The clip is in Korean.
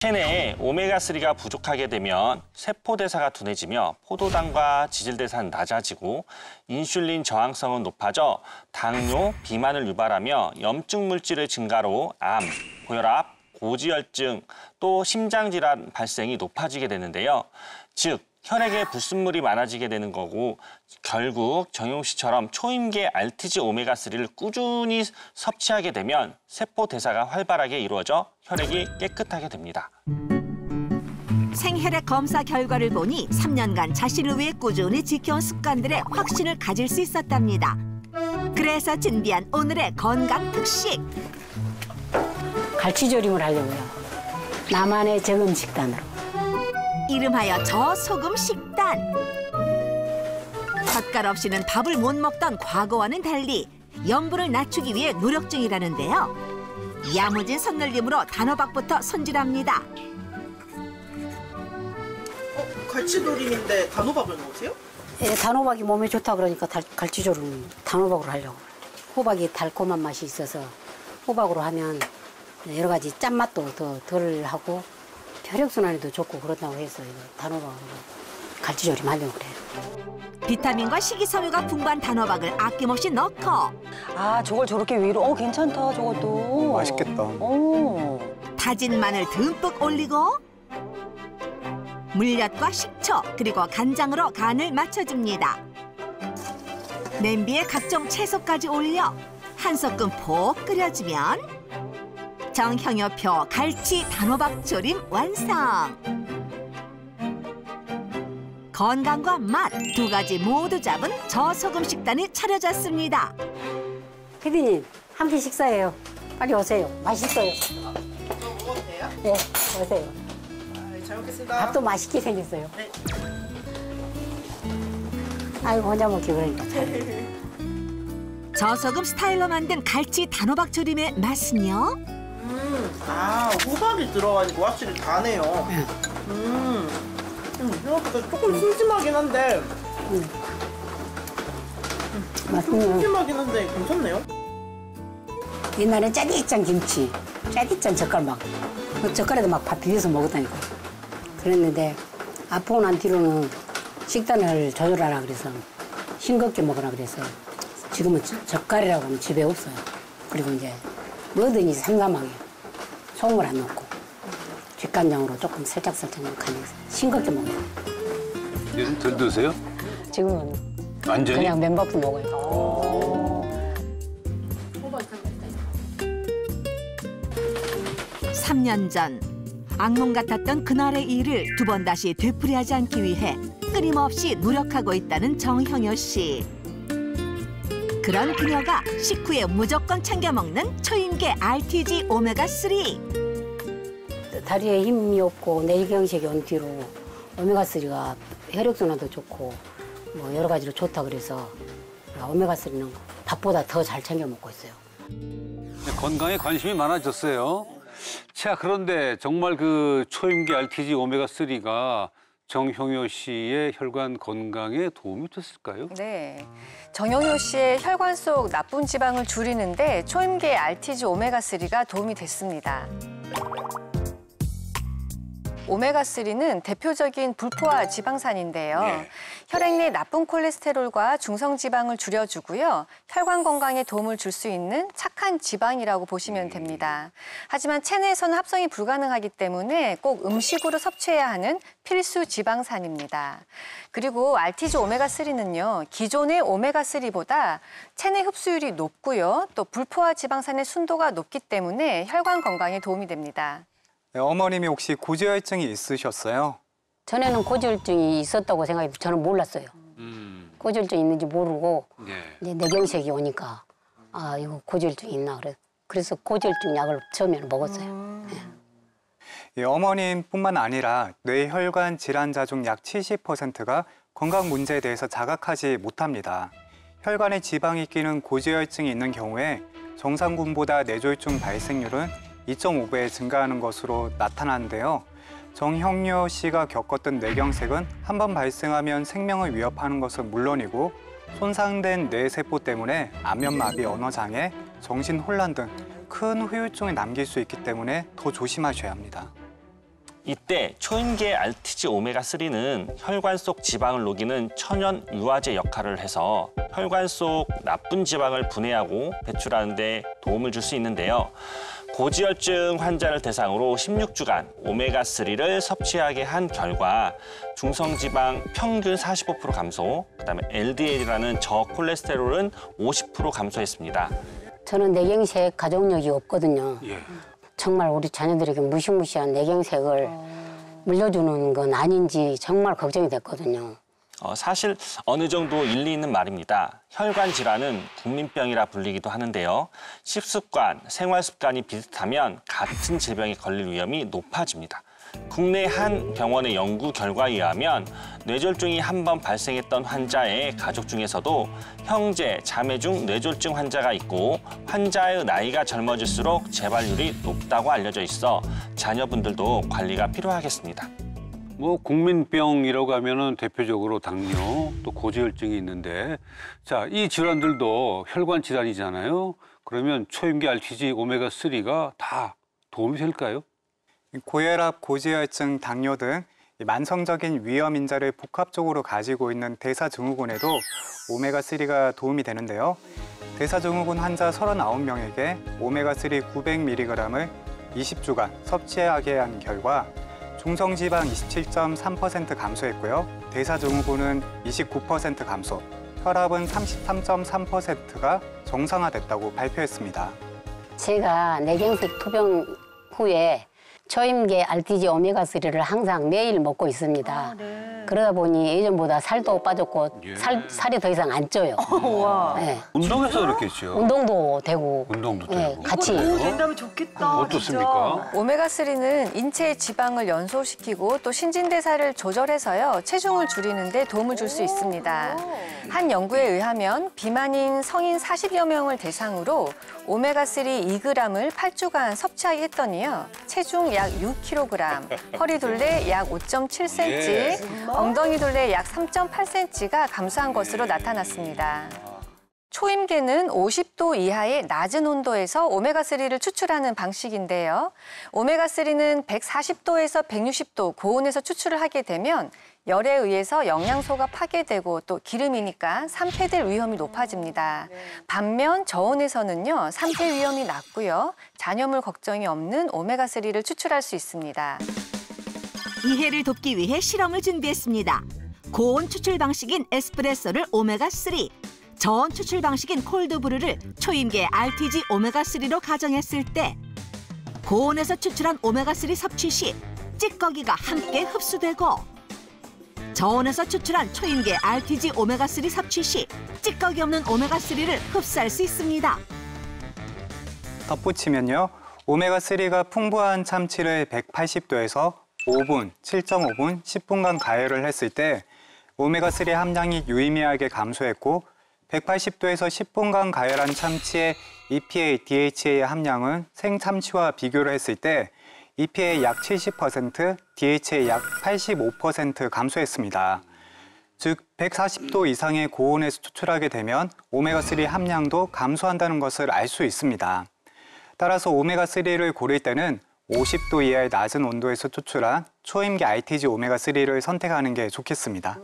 체내에 오메가3가 부족하게 되면 세포대사가 둔해지며 포도당과 지질대사는 낮아지고 인슐린 저항성은 높아져 당뇨, 비만을 유발하며 염증 물질의 증가로 암, 고혈압, 고지혈증, 또 심장질환 발생이 높아지게 되는데요. 즉, 혈액에 불순물이 많아지게 되는 거고 결국 정용 씨처럼 초임계 RTG 오메가3를 꾸준히 섭취하게 되면 세포 대사가 활발하게 이루어져 혈액이 깨끗하게 됩니다. 생혈액 검사 결과를 보니 3년간 자신을 위해 꾸준히 지켜온 습관들에 확신을 가질 수 있었답니다. 그래서 준비한 오늘의 건강 특식. 갈치조림을 하려고요. 나만의 저금 식단으로. 이름하여 저소금 식단. 젓갈 없이는 밥을 못 먹던 과거와는 달리 염분을 낮추기 위해 노력 중이라는데요. 야무진 손놀림으로 단호박부터 손질합니다. 갈치조림인데 단호박을 넣으세요? 예, 단호박이 몸에 좋다 그러니까 갈치조림 단호박으로 하려고. 호박이 달콤한 맛이 있어서 호박으로 하면 여러 가지 짠맛도 더 덜 하고 혈액순환에도 좋고 그렇다고 해서 단호박으로 갈치조림 하려고 그래요. 비타민과 식이섬유가 풍부한 단호박을 아낌없이 넣고 아, 저걸 저렇게 위로. 괜찮다, 저것도. 맛있겠다. 오. 다진 마늘 듬뿍 올리고 물엿과 식초 그리고 간장으로 간을 맞춰줍니다. 냄비에 각종 채소까지 올려 한 섞음 푹 끓여주면 정형효표 갈치 단호박 조림 완성! 건강과 맛 두 가지 모두 잡은 저소금 식단이 차려졌습니다. 피디님, 함께 식사해요. 빨리 오세요. 맛있어요. 먹어도 돼요? 네, 오세요. 잘 먹겠습니다. 밥도 맛있게 생겼어요. 네. 아이고, 혼자 먹기 그러니까 잘. 저소금 스타일로 만든 갈치 단호박 조림의 맛은요? 호박이 들어가니까 확실히 다네요. 생각보다 조금 심심하긴 한데. 맛있네요. 심심하긴 한데 괜찮네요. 옛날에 짜디짠 김치, 짜디짠 젓갈 그 젓갈에도 막 밥 비벼서 먹었다니까. 그랬는데 아프고 난 뒤로는 식단을 조절하라 그래서 싱겁게 먹으라 그래서 지금은 젓갈이라고 하면 집에 없어요. 그리고 이제 뭐든지 삼삼하게 소금을 안 넣고 직간장으로 조금 살짝 간해서 싱겁게 먹어요. 요즘 덜 드세요? 지금은 완전히? 그냥 맨밥도 먹어요. 3년 전 악몽 같았던 그날의 일을 두 번 다시 되풀이하지 않기 위해 끊임없이 노력하고 있다는 정형효 씨. 그런 그녀가 식후에 무조건 챙겨 먹는 초임계 RTG 오메가3. 다리에 힘이 없고 뇌경색이 온 뒤로 오메가3가 혈액순환도 좋고 뭐 여러 가지로 좋다 그래서 오메가3는 밥보다 더 잘 챙겨 먹고 있어요. 건강에 관심이 많아졌어요. 자, 그런데 정말 그 초임계 RTG 오메가3가 정형효 씨의 혈관 건강에 도움이 됐을까요? 네. 정형효 씨의 혈관 속 나쁜 지방을 줄이는데 초임계 RTG 오메가3가 도움이 됐습니다. 오메가3는 대표적인 불포화 지방산인데요. 네. 혈액 내 나쁜 콜레스테롤과 중성지방을 줄여주고요. 혈관 건강에 도움을 줄 수 있는 착한 지방이라고 보시면 됩니다. 하지만 체내에서는 합성이 불가능하기 때문에 꼭 음식으로 섭취해야 하는 필수 지방산입니다. 그리고 RTG 오메가3는요. 기존의 오메가3보다 체내 흡수율이 높고요. 또 불포화 지방산의 순도가 높기 때문에 혈관 건강에 도움이 됩니다. 네, 어머님이 혹시 고지혈증이 있으셨어요? 전에는 고지혈증이 있었다고 생각해도 저는 몰랐어요. 고지혈증이 있는지 모르고 이제 뇌경색이 오니까 아 이거 고지혈증이 있나 그래서 고지혈증 약을 처음에는 먹었어요. 예, 어머님뿐만 아니라 뇌혈관 질환자 중 약 70%가 건강 문제에 대해서 자각하지 못합니다. 혈관에 지방이 끼는 고지혈증이 있는 경우에 정상군보다 뇌졸중 발생률은 2.5배 증가하는 것으로 나타나는데요. 정형효 씨가 겪었던 뇌경색은 한 번 발생하면 생명을 위협하는 것은 물론이고 손상된 뇌세포 때문에 안면마비, 언어장애, 정신혼란 등 큰 후유증을 남길 수 있기 때문에 더 조심하셔야 합니다. 이때 초임계 RTG 오메가3는 혈관 속 지방을 녹이는 천연 유화제 역할을 해서 혈관 속 나쁜 지방을 분해하고 배출하는 데 도움을 줄 수 있는데요. 고지혈증 환자를 대상으로 16주간 오메가3를 섭취하게 한 결과 중성지방 평균 45% 감소, 그다음에 LDL이라는 저콜레스테롤은 50% 감소했습니다. 저는 뇌경색 가족력이 없거든요. 예. 정말 우리 자녀들에게 무시무시한 뇌경색을 물려주는 건 아닌지 정말 걱정이 됐거든요. 사실 어느 정도 일리 있는 말입니다. 혈관 질환은 국민병이라 불리기도 하는데요. 식습관, 생활 습관이 비슷하면 같은 질병에 걸릴 위험이 높아집니다. 국내 한 병원의 연구 결과에 의하면 뇌졸중이 한 번 발생했던 환자의 가족 중에서도 형제, 자매 중 뇌졸중 환자가 있고 환자의 나이가 젊어질수록 재발률이 높다고 알려져 있어 자녀분들도 관리가 필요하겠습니다. 뭐 국민병이라고 하면은 대표적으로 당뇨, 또 고지혈증이 있는데, 자, 이 질환들도 혈관 질환이잖아요. 그러면 초임계 RTG 오메가3가 다 도움이 될까요? 고혈압, 고지혈증, 당뇨 등 만성적인 위험 인자를 복합적으로 가지고 있는 대사증후군에도 오메가3가 도움이 되는데요. 대사증후군 환자 39명에게 오메가3 900mg을 20주간 섭취하게 한 결과 중성지방 27.3% 감소했고요. 대사증후군은 29% 감소, 혈압은 33.3%가 정상화됐다고 발표했습니다. 제가 뇌경색 투병 후에 초임계 RTG 오메가3를 항상 매일 먹고 있습니다. 그러다 보니 예전보다 살도 빠졌고 살이 더 이상 안 쪄요. 네. 운동해서 그렇겠죠. 운동도 되고. 운동도 네, 되고. 같이. 된다면 좋겠다. 어떻습니까? 오메가3는 인체의 지방을 연소시키고 또 신진대사를 조절해서요, 체중을 줄이는 데 도움을 줄 수 있습니다. 한 연구에 의하면 비만인 성인 40여 명을 대상으로 오메가3 2g을 8주간 섭취하게 했더니요, 체중 약 6kg, 허리 둘레 약 5.7cm, 엉덩이 둘레 약 3.8cm가 감소한 것으로 나타났습니다. 초임계는 50도 이하의 낮은 온도에서 오메가3를 추출하는 방식인데요. 오메가3는 140도에서 160도 고온에서 추출을 하게 되면 열에 의해서 영양소가 파괴되고 또 기름이니까 산패될 위험이 높아집니다. 반면 저온에서는요, 산패 위험이 낮고요, 잔여물 걱정이 없는 오메가3를 추출할 수 있습니다. 이해를 돕기 위해 실험을 준비했습니다. 고온 추출 방식인 에스프레소를 오메가3, 저온 추출 방식인 콜드브루를 초임계 RTG 오메가3로 가정했을 때 고온에서 추출한 오메가3 섭취 시 찌꺼기가 함께 흡수되고 저온에서 추출한 초임계 RTG 오메가3 섭취 시 찌꺼기 없는 오메가3를 흡수할 수 있습니다. 덧붙이면요. 오메가3가 풍부한 참치를 180도에서 5분, 7.5분, 10분간 가열을 했을 때 오메가3 함량이 유의미하게 감소했고 180도에서 10분간 가열한 참치의 EPA, DHA 함량은 생참치와 비교를 했을 때 EPA 약 70%, DHA 약 85% 감소했습니다. 즉 140도 이상의 고온에서 추출하게 되면 오메가3 함량도 감소한다는 것을 알 수 있습니다. 따라서 오메가3를 고를 때는 50도 이하의 낮은 온도에서 추출한 초임계 RTG 오메가3를 선택하는 게 좋겠습니다.